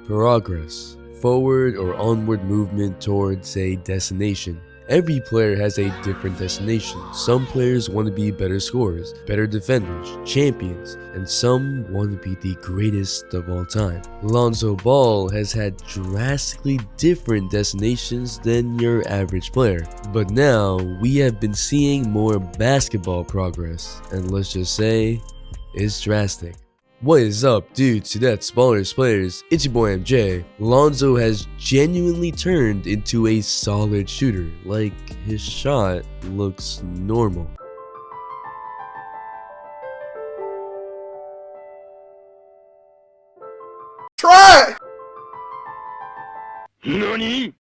Progress, forward or onward movement towards a destination. Every player has a different destination. Some players want to be better scorers, better defenders, champions, and some want to be the greatest of all time. Lonzo Ball has had drastically different destinations than your average player. But now, we have been seeing more basketball progress, and let's just say, it's drastic. What is up, dudes? To that's Ballers Players, it's your boy MJ. Lonzo has genuinely turned into a solid shooter. Like, his shot looks normal. Try! NANI?!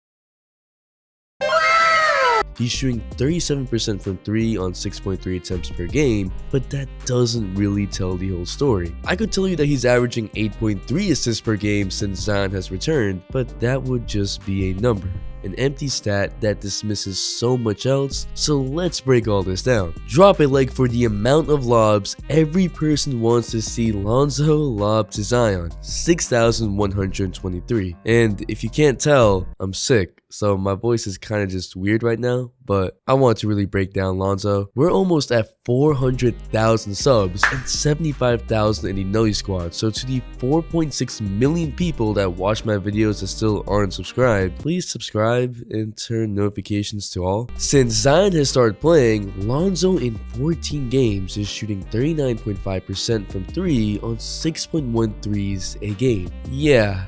He's shooting 37% from 3 on 6.3 attempts per game, but that doesn't really tell the whole story. I could tell you that he's averaging 8.3 assists per game since Zion has returned, but that would just be a number. An empty stat that dismisses so much else, so let's break all this down. Drop a like for the amount of lobs every person wants to see Lonzo lob to Zion, 6,123. And if you can't tell, I'm sick, so my voice is kind of just weird right now, but I want to really break down Lonzo. We're almost at 400,000 subs and 75,000 in the Nully Squad, so to the 4.6 million people that watch my videos that still aren't subscribed, please subscribe and turn notifications to all. Since Zion has started playing, Lonzo in 14 games is shooting 39.5% from 3 on 6.1 threes a game. Yeah,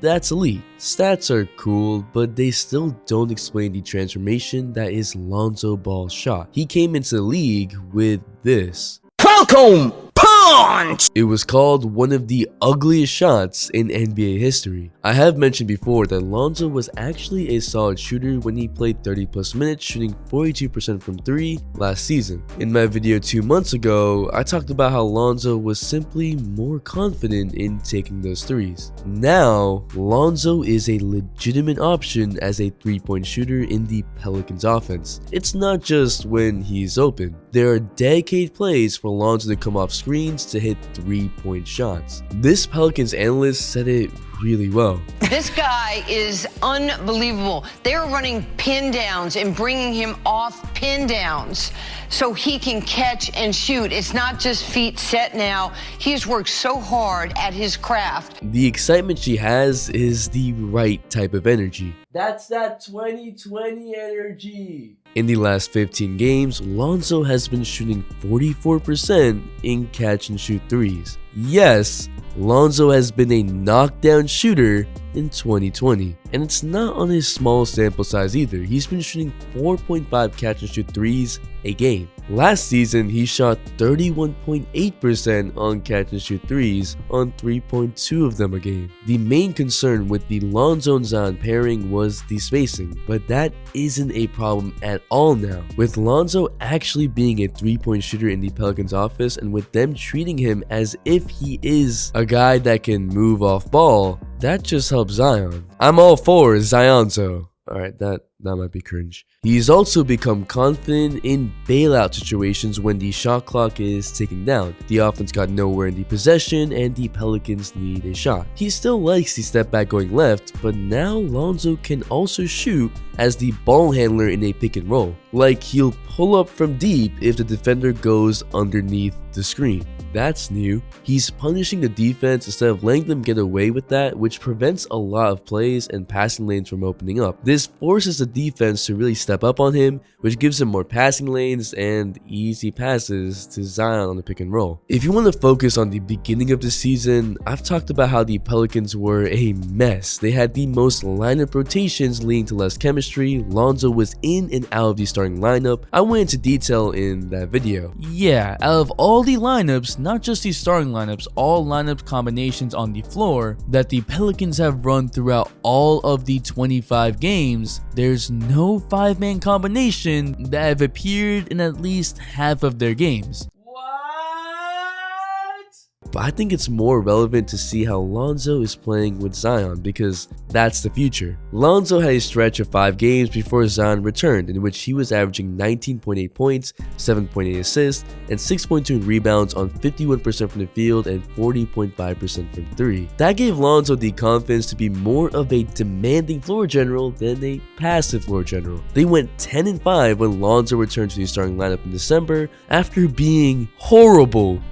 that's elite. Stats are cool, but they still don't explain the transformation that is Lonzo Ball's shot. He came into the league with this. Falcon Punch! It was called one of the ugliest shots in NBA history. I have mentioned before that Lonzo was actually a solid shooter when he played 30 plus minutes, shooting 42% from 3 last season. In my video 2 months ago, I talked about how Lonzo was simply more confident in taking those threes. Now, Lonzo is a legitimate option as a 3-point shooter in the Pelicans offense. It's not just when he's open. There are dedicated plays for Lonzo to come off screens to hit 3-point shots. This Pelicans analyst said it really well. This guy is unbelievable. They're running pin downs and bringing him off pin downs so he can catch and shoot. It's not just feet set now. He's worked so hard at his craft. The excitement she has is the right type of energy. That's that 2020 energy. In the last 15 games, Lonzo has been shooting 44% in catch and shoot threes. Yes, Lonzo has been a knockdown shooter in 2020, and it's not on his small sample size either. He's been shooting 4.5 catch and shoot threes a game. Last season, he shot 31.8% on catch and shoot threes on 3.2 of them a game. The main concern with the Lonzo and Zion pairing was the spacing, but that isn't a problem at all now. With Lonzo actually being a 3-point shooter in the Pelicans office, and with them treating him as if he is a guy that can move off ball, that just helps Zion. I'm all for Zionzo. Alright, that might be cringe. He's also become confident in bailout situations when the shot clock is ticking down. The offense got nowhere in the possession and the Pelicans need a shot. He still likes the step back going left, but now Lonzo can also shoot as the ball handler in a pick and roll. Like, he'll pull up from deep if the defender goes underneath the screen. That's new. He's punishing the defense instead of letting them get away with that, which prevents a lot of plays and passing lanes from opening up. This forces the defense to really step up on him, which gives him more passing lanes and easy passes to Zion on the pick and roll. If you want to focus on the beginning of the season, I've talked about how the Pelicans were a mess. They had the most lineup rotations leading to less chemistry. Lonzo was in and out of the starting lineup. I went into detail in that video. Yeah, out of all the lineups, not just the starting lineups, all lineup combinations on the floor that the Pelicans have run throughout all of the 25 games, there's no 5-man combination that have appeared in at least half of their games. but I think it's more relevant to see how Lonzo is playing with Zion because that's the future. Lonzo had a stretch of 5 games before Zion returned in which he was averaging 19.8 points, 7.8 assists, and 6.2 rebounds on 51% from the field and 40.5% from 3. That gave Lonzo the confidence to be more of a demanding floor general than a passive floor general. They went 10-5 when Lonzo returned to the starting lineup in December after being horrible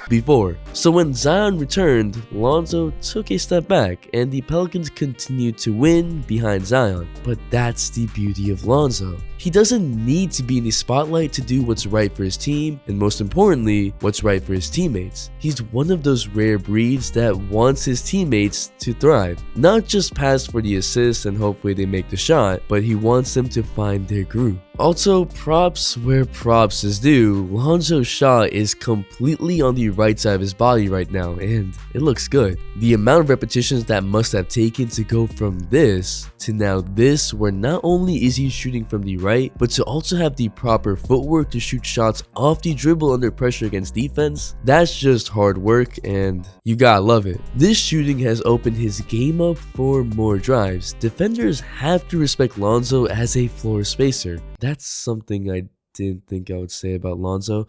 before. So when Zion returned, Lonzo took a step back and the Pelicans continued to win behind Zion. But that's the beauty of Lonzo. He doesn't need to be in the spotlight to do what's right for his team, and most importantly, what's right for his teammates. He's one of those rare breeds that wants his teammates to thrive. Not just pass for the assist and hopefully they make the shot, but he wants them to find their groove. Also, props where props is due. Lonzo's shot is completely on the right side of his body right now, and it looks good. The amount of repetitions that must have taken to go from this to now this, where not only is he shooting from the right, but to also have the proper footwork to shoot shots off the dribble under pressure against defense, that's just hard work and you gotta love it. This shooting has opened his game up for more drives. Defenders have to respect Lonzo as a floor spacer. That's something I didn't think I would say about Lonzo,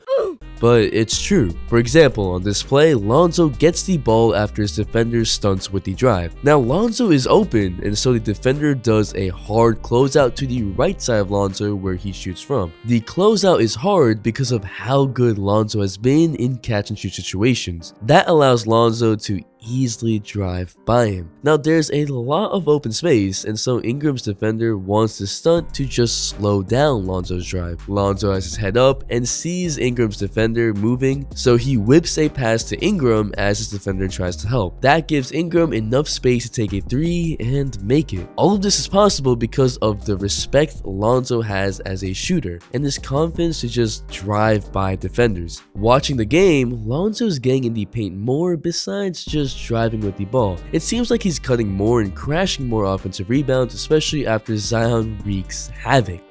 but it's true. For example, on this play, Lonzo gets the ball after his defender stunts with the drive. Now Lonzo is open, and so the defender does a hard closeout to the right side of Lonzo where he shoots from. The closeout is hard because of how good Lonzo has been in catch and shoot situations. That allows Lonzo to easily drive by him. Now there's a lot of open space, and so Ingram's defender wants the stunt to just slow down Lonzo's drive. Lonzo has his head up and sees Ingram's defender moving, so he whips a pass to Ingram as his defender tries to help. That gives Ingram enough space to take a 3 and make it. All of this is possible because of the respect Lonzo has as a shooter and his confidence to just drive by defenders. Watching the game, Lonzo's getting in the paint more besides just driving with the ball. It seems like he's cutting more and crashing more offensive rebounds, especially after Zion wreaks havoc.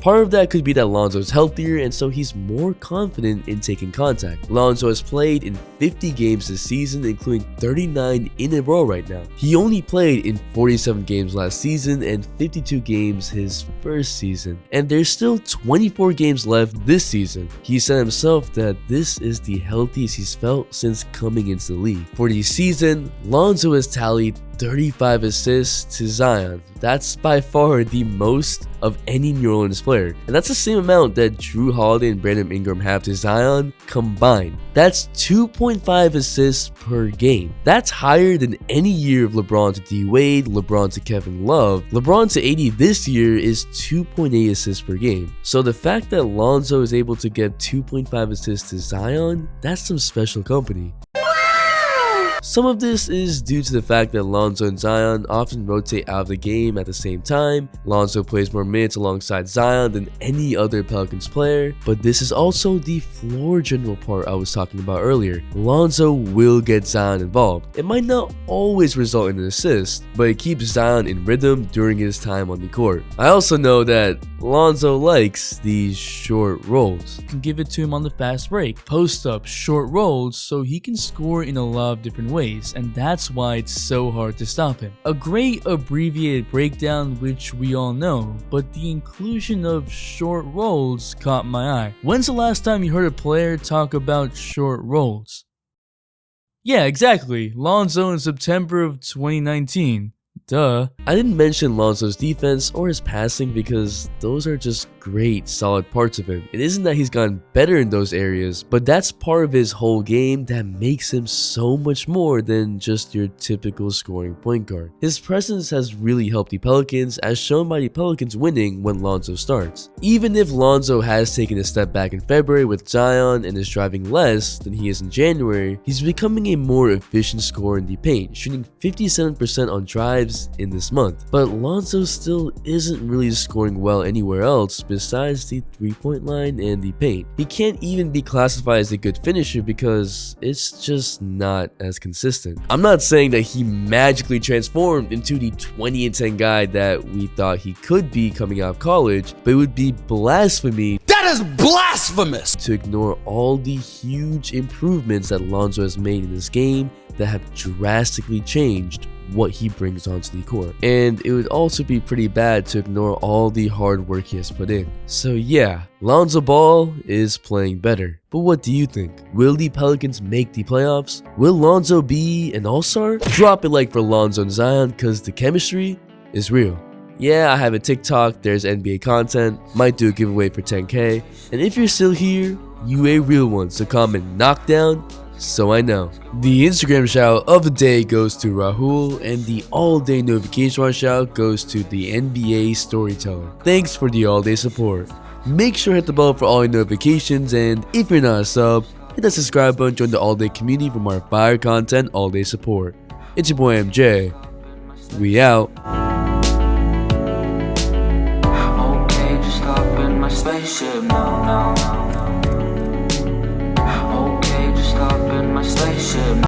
Part of that could be that Lonzo's healthier and so he's more confident in taking contact. Lonzo has played in 50 games this season, including 39 in a row right now. He only played in 47 games last season and 52 games his first season. And there's still 24 games left this season. He said himself that this is the healthiest he's felt since coming into the league. For the season, Lonzo has tallied 35 assists to Zion. That's by far the most of any New Orleans player. And that's the same amount that Drew Holiday and Brandon Ingram have to Zion combined. That's 2.5 assists per game. That's higher than any year of LeBron to D Wade, LeBron to Kevin Love. LeBron to AD this year is 2.8 assists per game. So the fact that Lonzo is able to get 2.5 assists to Zion, that's some special company. Some of this is due to the fact that Lonzo and Zion often rotate out of the game at the same time. Lonzo plays more minutes alongside Zion than any other Pelicans player, but this is also the floor general part I was talking about earlier. Lonzo will get Zion involved. It might not always result in an assist, but it keeps Zion in rhythm during his time on the court. I also know that Lonzo likes these short rolls. You can give it to him on the fast break, post up, short rolls, so he can score in a lot of different ways, and that's why it's so hard to stop him. A great abbreviated breakdown, which we all know, but the inclusion of short rolls caught my eye. When's the last time you heard a player talk about short rolls? Yeah, exactly. Lonzo in September of 2019. Duh. I didn't mention Lonzo's defense or his passing because those are just great, solid parts of him. It isn't that he's gotten better in those areas, but that's part of his whole game that makes him so much more than just your typical scoring point guard. His presence has really helped the Pelicans, as shown by the Pelicans winning when Lonzo starts. Even if Lonzo has taken a step back in February with Zion and is driving less than he is in January, he's becoming a more efficient scorer in the paint, shooting 57% on drives points in this month. But Lonzo still isn't really scoring well anywhere else besides the 3-point line and the paint. He can't even be classified as a good finisher because it's just not as consistent. I'm not saying that he magically transformed into the 20-10 guy that we thought he could be coming out of college, but it would be blasphemy That is blasphemous! to ignore all the huge improvements that Lonzo has made in this game that have drastically changed what he brings onto the court. And it would also be pretty bad to ignore all the hard work he has put in. So yeah, Lonzo Ball is playing better. But what do you think? Will the Pelicans make the playoffs? Will Lonzo be an all-star? Drop a like for Lonzo and Zion because the chemistry is real. Yeah, I have a TikTok, there's NBA content, might do a giveaway for 10K, and if you're still here, you a real one, so comment knockdown so I know. The Instagram shout of the day goes to Rahul, and the all-day notification shout goes to the NBA Storyteller. Thanks for the all-day support. Make sure to hit the bell for all your notifications, and if you're not a sub, hit that subscribe button, join the all-day community for more fire content, all-day support. It's your boy MJ. We out. Spaceship, no. Okay, just hop in my spaceship.